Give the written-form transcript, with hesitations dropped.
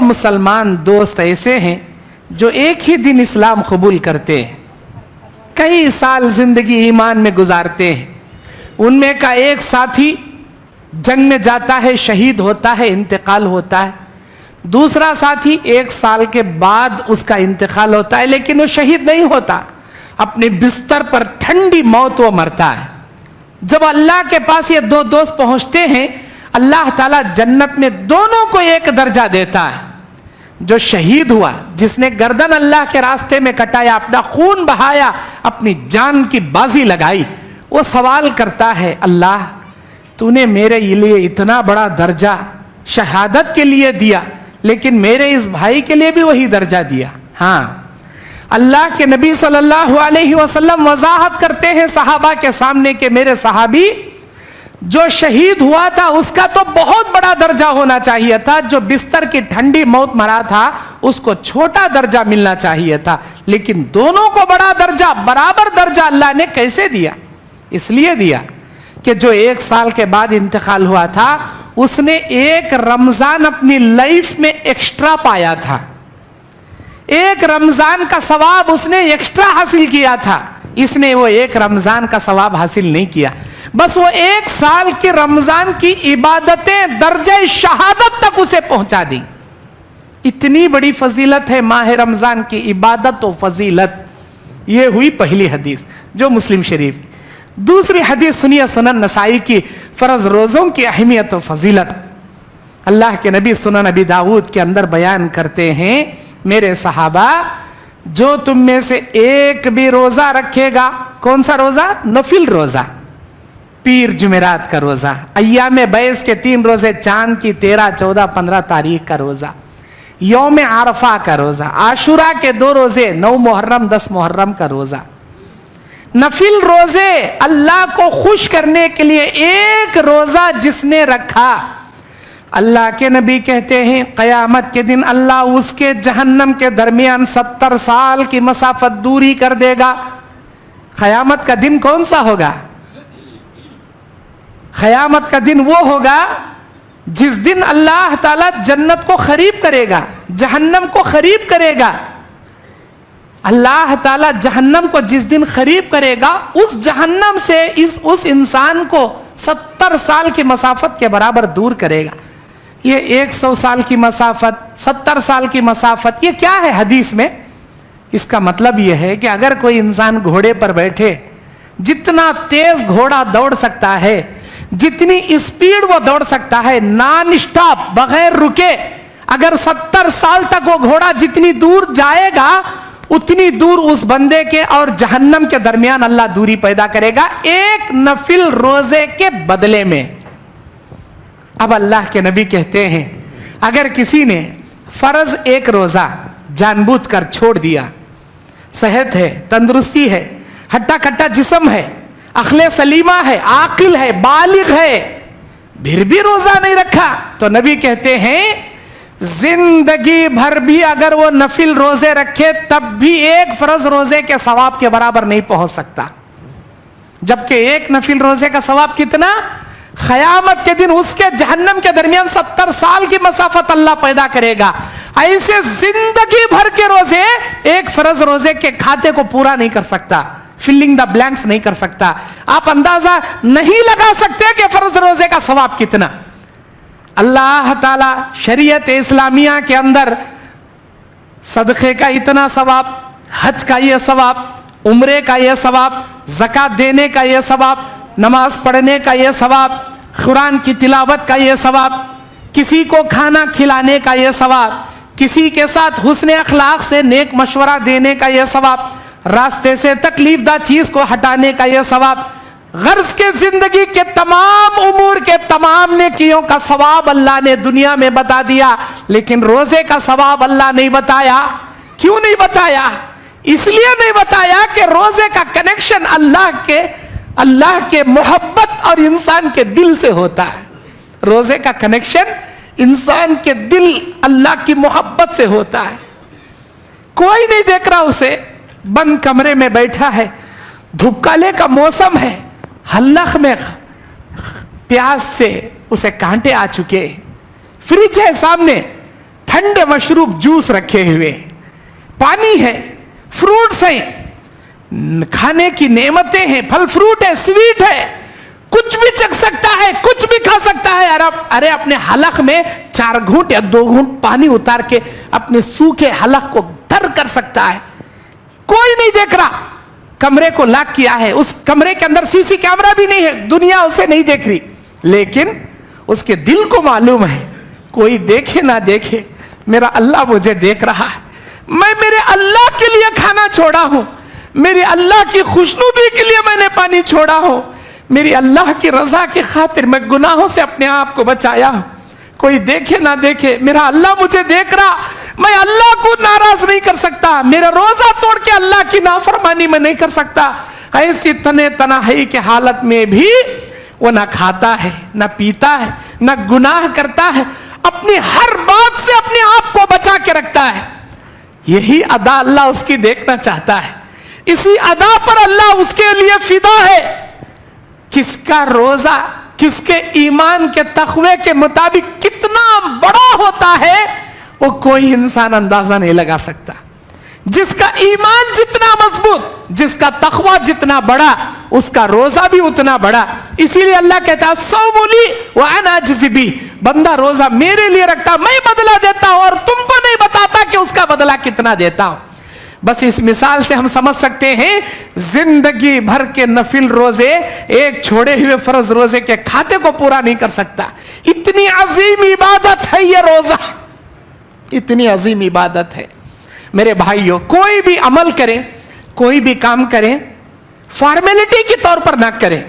मुसलमान दोस्त ऐसे हैं जो एक ही दिन इस्लाम कबूल करते हैं, कई साल जिंदगी ईमान में गुजारते हैं। उनमें का एक साथी जंग में जाता है, शहीद होता है, इंतकाल होता है। दूसरा साथी 1 साल के बाद उसका इंतकाल होता है, लेकिन वो शहीद नहीं होता, अपने बिस्तर पर ठंडी मौत वो मरता है। जब अल्लाह के पास ये 2 दोस्त पहुंचते हैं, अल्लाह ताला जन्नत में दोनों को एक दर्जा देता है। जो शहीद हुआ, जिसने गर्दन अल्लाह के रास्ते में कटाया, अपना खून बहाया, अपनी जान की बाजी लगाई, वो सवाल करता है, अल्लाह तूने मेरे लिए इतना बड़ा दर्जा शहादत के लिए दिया, लेकिन मेरे इस भाई के लिए भी वही दर्जा दिया। हाँ, अल्लाह के नबी सल्लल्लाहु अलैहि वसल्लम वजाहत करते हैं सहाबा के सामने कि मेरे सहाबी, जो शहीद हुआ था उसका तो बहुत बड़ा दर्जा होना चाहिए था, जो बिस्तर की ठंडी मौत मरा था उसको छोटा दर्जा मिलना चाहिए था, लेकिन दोनों को बड़ा दर्जा, बराबर दर्जा अल्लाह ने कैसे दिया? इसलिए दिया कि जो 1 साल के बाद इंतकाल हुआ था, उसने 1 रमजान अपनी लाइफ में एक्स्ट्रा पाया था। 1 रमजान का सवाब उसने एक्स्ट्रा हासिल किया था। इसने वो 1 रमजान का सवाब हासिल नहीं किया, बस वो 1 साल की रमजान की इबादतें दर्जे शहादत तक उसे पहुंचा दी। इतनी बड़ी फजीलत है माह रमजान की इबादत और फजीलत। ये हुई पहली हदीस जो मुस्लिम शरीफ की। दूसरी हदीस सुनिए, सुनन नसाई की, फर्ज रोजों की अहमियत और फजीलत। अल्लाह के नबी सुनन नबी दाऊद के अंदर बयान करते हैं, मेरे सहाबा, जो तुम में से एक भी रोजा रखेगा, कौन सा रोजा? नफिल रोजा, पीर जुमेरात का रोजा, अय्याम बैस के 3 रोजे, चांद की 13, 14, 15 तारीख का रोजा, यौम आरफा का रोजा, आशुरा के 2 रोजे, 9 मुहर्रम 10 मुहर्रम का रोजा। नफिल रोजे अल्लाह को खुश करने के लिए 1 रोजा जिसने रखा, अल्लाह के नबी कहते हैं क़यामत के दिन अल्लाह उसके जहन्नम के दरमियान 70 साल की मसाफत दूरी कर देगा। क़यामत का दिन कौन सा होगा? क़यामत का दिन वो होगा जिस दिन अल्लाह ताला जन्नत को खरीब करेगा, जहन्नम को खरीब करेगा। अल्लाह ताला जहन्नम को जिस दिन खरीब करेगा, उस जहन्नम से उस इंसान को 70 साल की मसाफत के बराबर दूर करेगा। ये 100 साल की मसाफत, 70 साल की मसाफत, ये क्या है हदीस में? इसका मतलब यह है कि अगर कोई इंसान घोड़े पर बैठे, जितना तेज घोड़ा दौड़ सकता है, जितनी स्पीड वो दौड़ सकता है, नॉन स्टॉप, बगैर रुके, अगर 70 साल तक वो घोड़ा जितनी दूर जाएगा, उतनी दूर उस बंदे के और जहन्नम के दरमियान अल्लाह दूरी पैदा करेगा, 1 नफिल रोजे के बदले में। अब अल्लाह के नबी कहते हैं, अगर किसी ने फर्ज 1 रोजा जानबूझकर छोड़ दिया, सेहत है, तंदुरुस्ती है, हट्टा कट्टा जिस्म है, अखले सलीमा है, आकिल है, बालिग है, फिर भी रोजा नहीं रखा, तो नबी कहते हैं जिंदगी भर भी अगर वो नफिल रोजे रखे, तब भी 1 फर्ज रोजे के सवाब के बराबर नहीं पहुंच सकता। जबकि 1 नफिल रोजे का सवाब कितना? क़यामत के दिन उसके जहन्नम के दरमियान 70 साल की मसाफत अल्लाह पैदा करेगा। ऐसे जिंदगी भर के रोजे 1 फर्ज रोजे के खाते को पूरा नहीं कर सकता, फिलिंग द ब्लैंक्स नहीं कर सकता। आप अंदाजा नहीं लगा सकते कि फर्ज रोजे का सवाब कितना। अल्लाह ताला शरीयत इस्लामिया के अंदर सदक़े का इतना सवाब, हज का ये सवाब, उम्रे का ये सवाब, ज़कात देने का ये सवाब, नमाज पढ़ने का ये सवाब, कुरान की तिलावत का ये सवाब, किसी को खाना खिलाने का ये सवाब, किसी के साथ हुस्न अखलाक से नेक मशवरा देने का ये सवाब, रास्ते से तकलीफदा चीज को हटाने का ये सवाब, गर्ज के जिंदगी के तमाम उमूर के तमाम नेकियों का सवाब अल्लाह ने दुनिया में बता दिया, लेकिन रोजे का सवाब अल्लाह नहीं बताया। क्यों नहीं बताया? इसलिए नहीं बताया कि रोजे का कनेक्शन अल्लाह के मोहब्बत और इंसान के दिल से होता है। रोजे का कनेक्शन इंसान के दिल, अल्लाह की मोहब्बत से होता है। कोई नहीं देख रहा उसे, बंद कमरे में बैठा है, धूपकाले का मौसम है, हल्लख में प्यास से उसे कांटे आ चुके, फ्रिज है सामने, ठंडे मशरूब जूस रखे हुए, पानी है, फ्रूट्स हैं, खाने की नेमतें हैं, फल फ्रूट है, स्वीट है, कुछ भी चख सकता है, कुछ भी खा सकता है। अरे अपने हलक में 4 घूंट या 2 घूंट पानी उतार के अपने सूखे हलक को तर कर सकता है, कोई नहीं देख रहा। कमरे को लॉक किया है, उस कमरे के अंदर सीसी कैमरा भी नहीं है, दुनिया उसे नहीं देख रही, लेकिन उसके दिल को मालूम है कोई देखे ना देखे, मेरा अल्लाह मुझे देख रहा है। मैं मेरे अल्लाह के लिए खाना छोड़ा हूं, मेरे अल्लाह की खुशनुदी के लिए मैंने पानी छोड़ा हूं, मेरी अल्लाह की रजा की खातिर मैं गुनाहों से अपने आप को बचाया। कोई देखे ना देखे, मेरा अल्लाह मुझे देख रहा, मैं अल्लाह को नाराज नहीं कर सकता, मेरा रोजा तोड़ के अल्लाह की नाफरमानी में नहीं कर सकता। ऐसी तने तनाही के हालत में भी वो ना खाता है, ना पीता है, ना गुनाह करता है, अपनी हर बात से अपने आप को बचा के रखता है। यही अदा अल्लाह उसकी देखना चाहता है, इसी अदा पर अल्लाह उसके लिए फिदा है। किसका रोजा किसके ईमान के तकवे के मुताबिक कितना बड़ा होता है वो कोई इंसान अंदाजा नहीं लगा सकता। जिसका ईमान जितना मजबूत, जिसका तकवा जितना बड़ा, उसका रोजा भी उतना बड़ा। इसीलिए अल्लाह कहता है सौमुली व अना अज्ज़ी बिही, बंदा रोजा मेरे लिए रखता, मैं बदला देता हूं और तुमको नहीं बताता कि उसका बदला कितना देता हूं। बस इस मिसाल से हम समझ सकते हैं जिंदगी भर के नफिल रोजे एक छोड़े हुए फर्ज रोजे के खाते को पूरा नहीं कर सकता। इतनी अजीम इबादत है ये रोजा, इतनी अजीम इबादत है। मेरे भाइयों, कोई भी अमल करें, कोई भी काम करें, फॉर्मेलिटी के तौर पर ना करें।